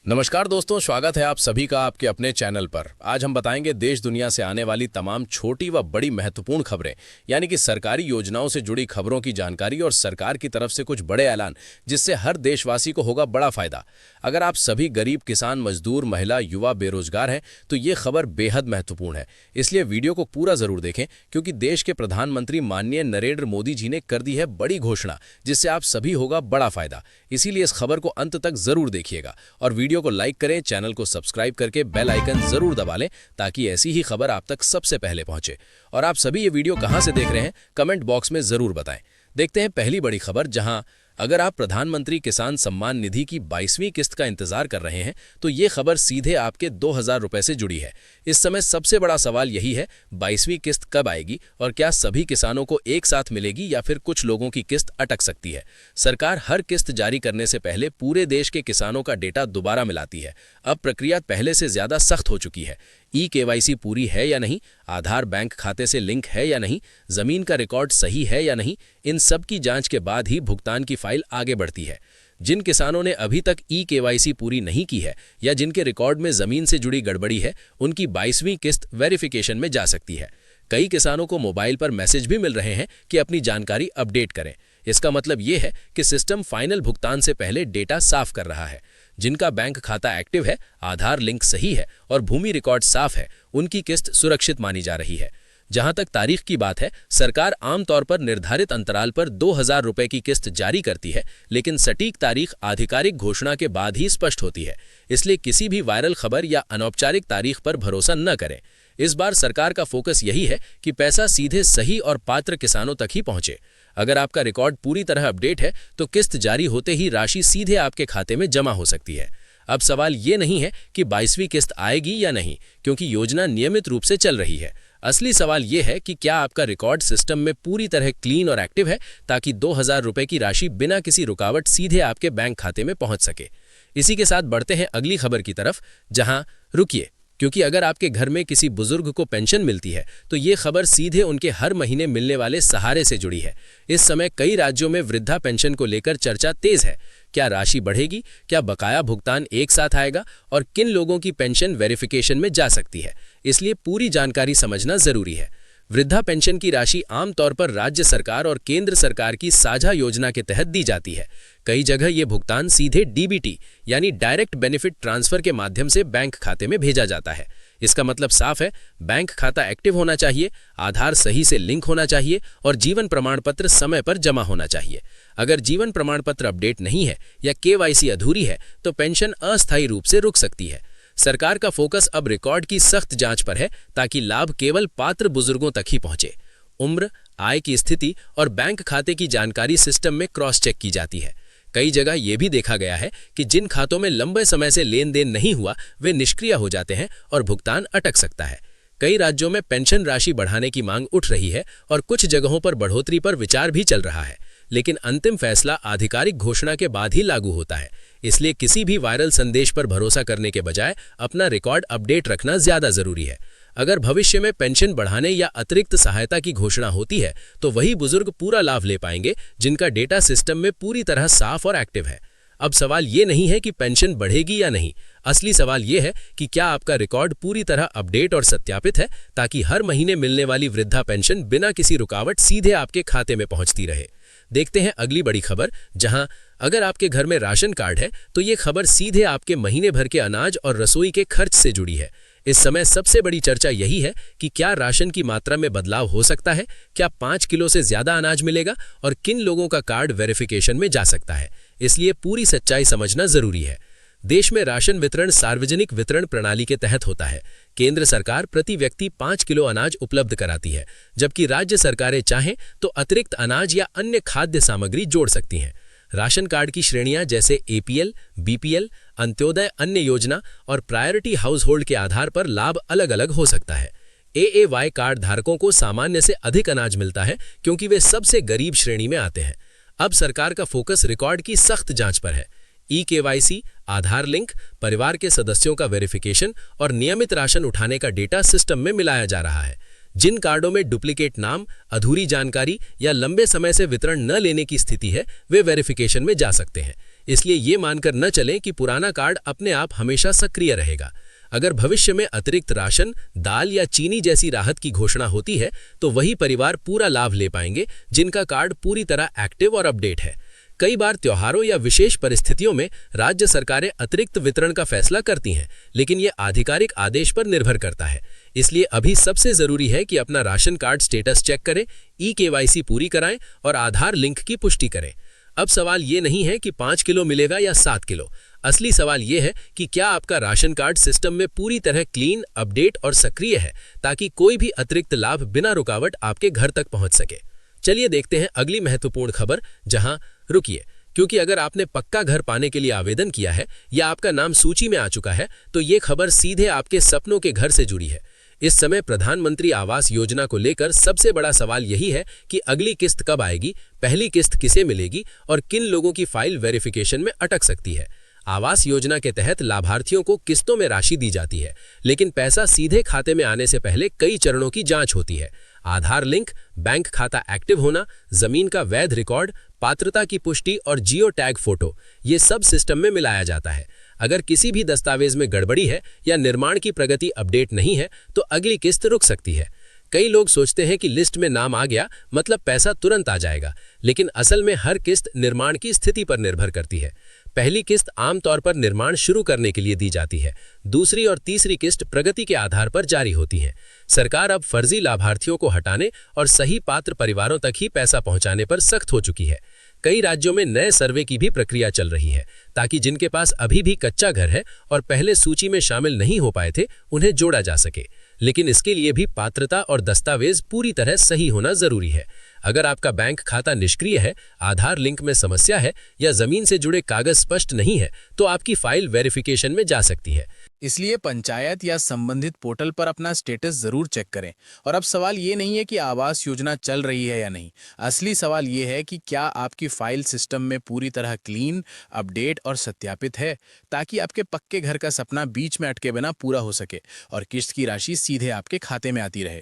नमस्कार दोस्तों, स्वागत है आप सभी का आपके अपने चैनल पर। आज हम बताएंगे देश दुनिया से आने वाली तमाम छोटी व बड़ी महत्वपूर्ण खबरें, यानी कि सरकारी योजनाओं से जुड़ी खबरों की जानकारी और सरकार की तरफ से कुछ बड़े ऐलान, जिससे हर देशवासी को होगा बड़ा फायदा। अगर आप सभी गरीब, किसान, मजदूर, महिला, युवा, बेरोजगार हैं तो ये खबर बेहद महत्वपूर्ण है। इसलिए वीडियो को पूरा जरूर देखें, क्योंकि देश के प्रधानमंत्री माननीय नरेंद्र मोदी जी ने कर दी है बड़ी घोषणा, जिससे आप सभी होगा बड़ा फायदा। इसीलिए इस खबर को अंत तक जरूर देखिएगा और वीडियो को लाइक करें, चैनल को सब्सक्राइब करके बेल आइकन जरूर दबा लें, ताकि ऐसी ही खबर आप तक सबसे पहले पहुंचे। और आप सभी ये वीडियो कहां से देख रहे हैं, कमेंट बॉक्स में जरूर बताएं। देखते हैं पहली बड़ी खबर, जहां अगर आप प्रधानमंत्री किसान सम्मान निधि की 22वीं किस्त का इंतजार कर रहे हैं तो ये खबर सीधे आपके 2000 रुपए से जुड़ी है। इस समय सबसे बड़ा सवाल यही है, 22वीं किस्त कब आएगी और क्या सभी किसानों को एक साथ मिलेगी या फिर कुछ लोगों की किस्त अटक सकती है। सरकार हर किस्त जारी करने से पहले पूरे देश के किसानों का डेटा दोबारा मिलाती है। अब प्रक्रिया पहले से ज्यादा सख्त हो चुकी है। KYC पूरी है या नहीं, आधार बैंक खाते से लिंक है या नहीं, जमीन का रिकॉर्ड सही है या नहीं, इन सब की जांच के बाद ही भुगतान की फाइल आगे बढ़ती है। जिन किसानों ने अभी तक KYC पूरी नहीं की है या जिनके रिकॉर्ड में जमीन से जुड़ी गड़बड़ी है, उनकी 22वीं किस्त वेरिफिकेशन में जा सकती है। कई किसानों को मोबाइल पर मैसेज भी मिल रहे हैं कि अपनी जानकारी अपडेट करें। इसका मतलब ये है कि सिस्टम फाइनल भुगतान से पहले डेटा साफ कर रहा है। जिनका बैंक खाता एक्टिव है, आधार लिंक सही है और भूमि रिकॉर्ड साफ है, उनकी किस्त सुरक्षित मानी जा रही है। जहां तक तारीख की बात है, सरकार आमतौर पर निर्धारित अंतराल पर 2000 रुपए की किस्त जारी करती है, लेकिन सटीक तारीख आधिकारिक घोषणा के बाद ही स्पष्ट होती है। इसलिए किसी भी वायरल खबर या अनौपचारिक तारीख पर भरोसा न करें। इस बार सरकार का फोकस यही है कि पैसा सीधे सही और पात्र किसानों तक ही पहुंचे। अगर आपका रिकॉर्ड पूरी तरह अपडेट है तो किस्त जारी होते ही राशि सीधे आपके खाते में जमा हो सकती है। अब सवाल ये नहीं है कि 22वीं किस्त आएगी या नहीं, क्योंकि योजना नियमित रूप से चल रही है। असली सवाल ये है कि क्या आपका रिकॉर्ड सिस्टम में पूरी तरह क्लीन और एक्टिव है, ताकि 2000 रुपए की राशि बिना किसी रुकावट सीधे आपके बैंक खाते में पहुंच सके। इसी के साथ बढ़ते हैं अगली खबर की तरफ, जहां रुकिए, क्योंकि अगर आपके घर में किसी बुजुर्ग को पेंशन मिलती है तो ये खबर सीधे उनके हर महीने मिलने वाले सहारे से जुड़ी है। इस समय कई राज्यों में वृद्धा पेंशन को लेकर चर्चा तेज है। क्या राशि बढ़ेगी, क्या बकाया भुगतान एक साथ आएगा और किन लोगों की पेंशन वेरिफिकेशन में जा सकती है, इसलिए पूरी जानकारी समझना जरूरी है। वृद्धा पेंशन की राशि आमतौर पर राज्य सरकार और केंद्र सरकार की साझा योजना के तहत दी जाती है। कई जगह ये भुगतान सीधे DBT यानी डायरेक्ट बेनिफिट ट्रांसफर के माध्यम से बैंक खाते में भेजा जाता है। इसका मतलब साफ है, बैंक खाता एक्टिव होना चाहिए, आधार सही से लिंक होना चाहिए और जीवन प्रमाण पत्र समय पर जमा होना चाहिए। अगर जीवन प्रमाण पत्र अपडेट नहीं है या KYC अधूरी है तो पेंशन अस्थायी रूप से रुक सकती है। सरकार का फोकस अब रिकॉर्ड की सख्त जांच पर है, ताकि लाभ केवल पात्र बुजुर्गों तक ही पहुंचे। उम्र, आय की स्थिति और बैंक खाते की जानकारी सिस्टम में क्रॉस चेक की जाती है। कई जगह यह भी देखा गया है कि जिन खातों में लंबे समय से लेन देन नहीं हुआ, वे निष्क्रिय हो जाते हैं और भुगतान अटक सकता है। कई राज्यों में पेंशन राशि बढ़ाने की मांग उठ रही है और कुछ जगहों पर बढ़ोतरी पर विचार भी चल रहा है, लेकिन अंतिम फैसला आधिकारिक घोषणा के बाद ही लागू होता है। इसलिए किसी भी वायरल संदेश पर भरोसा करने के बजाय अपना रिकॉर्ड अपडेट रखना ज्यादा जरूरी है। अगर भविष्य में पेंशन बढ़ाने या अतिरिक्त सहायता की घोषणा होती है तो वही बुजुर्ग पूरा लाभ ले पाएंगे जिनका डेटा सिस्टम में पूरी तरह साफ और एक्टिव है। अब सवाल ये नहीं है कि पेंशन बढ़ेगी या नहीं, असली सवाल ये है कि क्या आपका रिकॉर्ड पूरी तरह अपडेट और सत्यापित है, ताकि हर महीने मिलने वाली वृद्धा पेंशन बिना किसी रुकावट सीधे आपके खाते में पहुंचती रहे। देखते हैं अगली बड़ी खबर, जहां अगर आपके घर में राशन कार्ड है तो ये खबर सीधे आपके महीने भर के अनाज और रसोई के खर्च से जुड़ी है। इस समय सबसे बड़ी चर्चा यही है कि क्या राशन की मात्रा में बदलाव हो सकता है, क्या 5 किलो से ज्यादा अनाज मिलेगा और किन लोगों का कार्ड वेरिफिकेशन में जा सकता है। इसलिए पूरी सच्चाई समझना जरूरी है। देश में राशन वितरण सार्वजनिक वितरण प्रणाली के तहत होता है। केंद्र सरकार प्रति व्यक्ति 5 किलो अनाज उपलब्ध कराती है, जबकि राज्य सरकारें चाहें तो अतिरिक्त अनाज या अन्य खाद्य सामग्री जोड़ सकती हैं। राशन कार्ड की श्रेणियां जैसे APL, BPL, अंत्योदय अन्य योजना और प्रायोरिटी हाउस होल्ड के आधार पर लाभ अलग अलग हो सकता है। AAY कार्ड धारकों को सामान्य से अधिक अनाज मिलता है, क्योंकि वे सबसे गरीब श्रेणी में आते हैं। अब सरकार का फोकस रिकॉर्ड की सख्त जांच पर है। KYC, आधार लिंक, परिवार के सदस्यों का वेरिफिकेशन और नियमित राशन उठाने का डेटा सिस्टम में मिलाया जा रहा है। जिन कार्डों में डुप्लीकेट नाम, अधूरी जानकारी या लंबे समय से वितरण न लेने की स्थिति है, वे वेरिफिकेशन में जा सकते हैं। इसलिए ये मानकर न चलें कि पुराना कार्ड अपने आप हमेशा सक्रिय रहेगा। अगर भविष्य में अतिरिक्त राशन, दाल या चीनी जैसी राहत की घोषणा होती है तो वही परिवार पूरा लाभ ले पाएंगे जिनका कार्ड पूरी तरह एक्टिव और अपडेट है। कई बार त्योहारों या विशेष परिस्थितियों में राज्य सरकारें अतिरिक्त वितरण का फैसला करती हैं, लेकिन ये आधिकारिक आदेश पर निर्भर करता है। इसलिए अभी सबसे जरूरी है कि अपना राशन कार्ड स्टेटस चेक करें, ई-केवाईसी पूरी कराएं और आधार लिंक की पुष्टि करें। अब सवाल ये नहीं है कि 5 किलो मिलेगा या 7 किलो। असली सवाल ये है कि क्या आपका राशन कार्ड सिस्टम में पूरी तरह क्लीन, अपडेट और सक्रिय है, ताकि कोई भी अतिरिक्त लाभ बिना रुकावट आपके घर तक पहुंच सके। चलिए देखते हैं अगली महत्वपूर्ण खबर, जहां रुकिए, क्योंकि अगर आपने पक्का घर पाने के लिए आवेदन किया है या आपका नाम सूची में आ चुका है तो ये खबर सीधे आपके सपनों के घर से जुड़ी है। इस समय प्रधानमंत्री आवास योजना को लेकर सबसे बड़ा सवाल यही है कि अगली किस्त कब आएगी, पहली किस्त किसे मिलेगी और किन लोगों की फाइल वेरिफिकेशन में अटक सकती है। आवास योजना के तहत लाभार्थियों को किस्तों में राशि दी जाती है, लेकिन पैसा सीधे खाते में आने से पहले कई चरणों की जांच होती है। आधार लिंक, बैंक खाता एक्टिव होना, जमीन का वैध रिकॉर्ड, पात्रता की पुष्टि और जियो टैग फोटो, ये सब सिस्टम में मिलाया जाता है। अगर किसी भी दस्तावेज में गड़बड़ी है या निर्माण की प्रगति अपडेट नहीं है तो अगली किस्त रुक सकती है। कई लोग सोचते हैं कि लिस्ट में नाम आ गया मतलब पैसा तुरंत आ जाएगा, लेकिन असल में हर किस्त निर्माण की स्थिति पर निर्भर करती है। पहली किस्त आमतौर पर निर्माण शुरू करने के लिए दी जाती है, दूसरी और तीसरी किस्त प्रगति के आधार पर जारी होती हैं। सरकार अब फर्जी लाभार्थियों को हटाने और सही पात्र परिवारों तक ही पैसा पहुंचाने पर सख्त हो चुकी है। कई राज्यों में नए सर्वे की भी प्रक्रिया चल रही है, ताकि जिनके पास अभी भी कच्चा घर है और पहले सूची में शामिल नहीं हो पाए थे उन्हें जोड़ा जा सके। लेकिन इसके लिए भी पात्रता और दस्तावेज पूरी तरह सही होना जरूरी है। अगर आपका बैंक खाता निष्क्रिय है, आधार लिंक में समस्या है या जमीन से जुड़े कागज स्पष्ट नहीं है तो आपकी फाइल वेरिफिकेशन में जा सकती है। इसलिए पंचायत या संबंधित पोर्टल पर अपना स्टेटस जरूर चेक करें। और अब सवाल ये नहीं है कि आवास योजना चल रही है या नहीं, असली सवाल ये है कि क्या आपकी फाइल सिस्टम में पूरी तरह क्लीन, अपडेट और सत्यापित है, ताकि आपके पक्के घर का सपना बीच में अटके बिना पूरा हो सके और किस्त की राशि सीधे आपके खाते में आती रहे।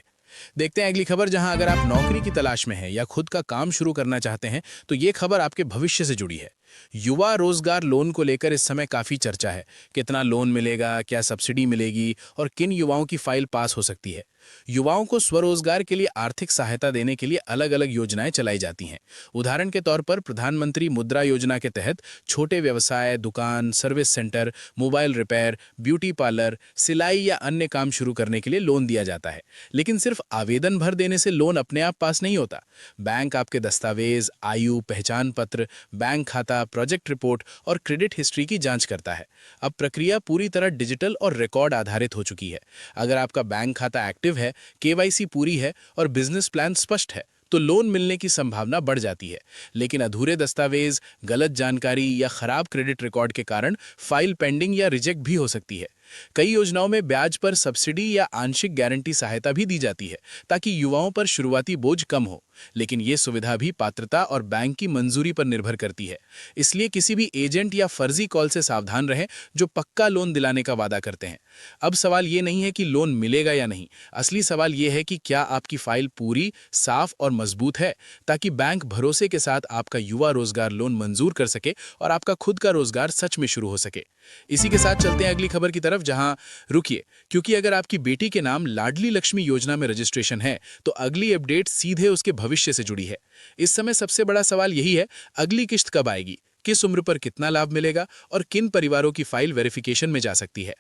देखते हैं अगली खबर, जहां अगर आप नौकरी की तलाश में हैं या खुद का काम शुरू करना चाहते हैं तो ये खबर आपके भविष्य से जुड़ी है। युवा रोजगार लोन को लेकर इस समय काफी चर्चा है। कितना लोन मिलेगा, क्या सब्सिडी मिलेगी और किन युवाओं की फाइल पास हो सकती है। युवाओं को स्वरोजगार के लिए आर्थिक सहायता देने के लिए अलग अलग योजनाएं चलाई जाती हैं। उदाहरण के तौर पर प्रधानमंत्री मुद्रा योजना के तहत छोटे व्यवसाय, दुकान, service centre, mobile repair, beauty parlour, सिलाई या अन्य काम शुरू करने के लिए लोन दिया जाता है। लेकिन सिर्फ आवेदन भर देने से लोन अपने आप पास नहीं होता। बैंक आपके दस्तावेज, आयु, पहचान पत्र, बैंक खाता, प्रोजेक्ट रिपोर्ट और क्रेडिट हिस्ट्री की जांच करता है। अब प्रक्रिया पूरी तरह डिजिटल और रिकॉर्ड आधारित हो चुकी है। अगर आपका बैंक खाता एक्टिव है, केवाईसी पूरी है और बिजनेस प्लान स्पष्ट है तो लोन मिलने की संभावना बढ़ जाती है। लेकिन अधूरे दस्तावेज, गलत जानकारी या खराब क्रेडिट रिकॉर्ड के कारण फाइल पेंडिंग या रिजेक्ट भी हो सकती है। कई योजनाओं में ब्याज पर सब्सिडी या आंशिक गारंटी सहायता भी दी जाती है, ताकि युवाओं पर शुरुआती बोझ कम हो। लेकिन ये सुविधा भी पात्रता और बैंक की मंजूरी पर निर्भर करती है। इसलिए किसी भी एजेंट या फर्जी कॉल से सावधान रहें जो पक्का लोन दिलाने का वादा करते हैं। अब सवाल ये नहीं है कि लोन मिलेगा या नहीं, असली सवाल ये है कि क्या आपकी फाइल पूरी, साफ और मजबूत है, ताकि बैंक भरोसे के साथ आपका युवा रोजगार लोन मंजूर कर सके और आपका खुद का रोजगार सच में शुरू हो सके। इसी के साथ चलते हैं अगली खबर की तरफ, जहां रुकिए, क्योंकि अगर आपकी बेटी के नाम लाडली लक्ष्मी योजना में रजिस्ट्रेशन है तो अगली अपडेट सीधे उसके भविष्य से जुड़ी है। इस समय सबसे बड़ा सवाल यही है, अगली किस्त कब आएगी, किस उम्र पर कितना लाभ मिलेगा और किन परिवारों की फाइल वेरिफिकेशन में जा सकती है।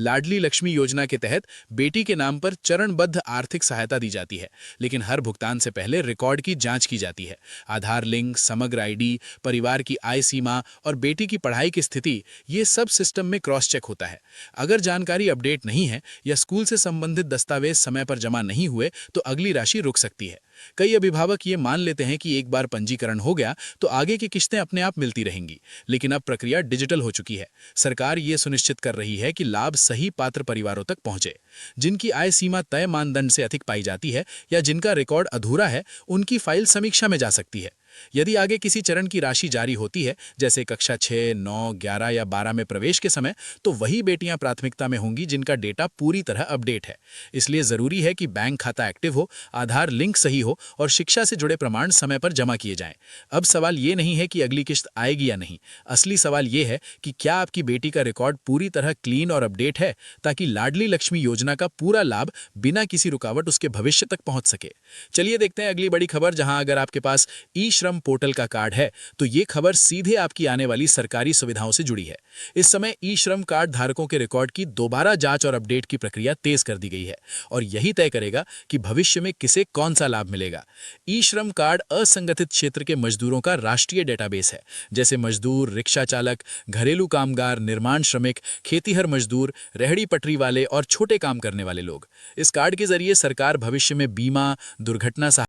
लाडली लक्ष्मी योजना के तहत बेटी के नाम पर चरणबद्ध आर्थिक सहायता दी जाती है, लेकिन हर भुगतान से पहले रिकॉर्ड की जांच की जाती है। आधार लिंक, समग्र आईडी, परिवार की आय सीमा और बेटी की पढ़ाई की स्थिति, ये सब सिस्टम में क्रॉस चेक होता है। अगर जानकारी अपडेट नहीं है या स्कूल से संबंधित दस्तावेज समय पर जमा नहीं हुए तो अगली राशि रुक सकती है। कई अभिभावक ये मान लेते हैं कि एक बार पंजीकरण हो गया तो आगे की किस्तें अपने आप मिलती रहेंगी, लेकिन अब प्रक्रिया डिजिटल हो चुकी है। सरकार ये सुनिश्चित कर रही है कि लाभ सही पात्र परिवारों तक पहुंचे। जिनकी आय सीमा तय मानदंड से अधिक पाई जाती है या जिनका रिकॉर्ड अधूरा है, उनकी फाइल समीक्षा में जा सकती है। यदि आगे किसी चरण की राशि जारी होती है, जैसे कक्षा 6, 9, 11 या 12 में प्रवेश के समय, तो वही बेटियां प्राथमिकता में होंगी जिनका डेटा पूरी तरह अपडेट है। इसलिए जरूरी है कि बैंक खाता एक्टिव हो, आधार लिंक सही हो और शिक्षा से जुड़े प्रमाण समय पर जमा किए जाएं। अब सवाल ये नहीं है कि अगली किश्त आएगी या नहीं, असली सवाल ये है कि क्या आपकी बेटी का रिकॉर्ड पूरी तरह क्लीन और अपडेट है, ताकि लाडली लक्ष्मी योजना का पूरा लाभ बिना किसी रुकावट उसके भविष्य तक पहुंच सके। चलिए देखते हैं अगली बड़ी खबर, जहां अगर आपके पास ई श्रम पोर्टल का कार्ड है तो ये खबर सीधे आपकी आने वाली सरकारी सुविधाओं से जुड़ी है। इस समय ई श्रम कार्ड धारकों के रिकॉर्ड की दोबारा जांच और अपडेट की प्रक्रिया तेज कर दी गई है और यही तय करेगा कि भविष्य में किसे कौन सा लाभ मिलेगा। ई श्रम कार्ड असंगठित क्षेत्र के मजदूरों का राष्ट्रीय डेटाबेस है, जैसे मजदूर, रिक्शा चालक, घरेलू कामगार, निर्माण श्रमिक, खेतीहर मजदूर, रेहड़ी पटरी वाले और छोटे काम करने वाले लोग। इस कार्ड के जरिए सरकार भविष्य में बीमा, दुर्घटना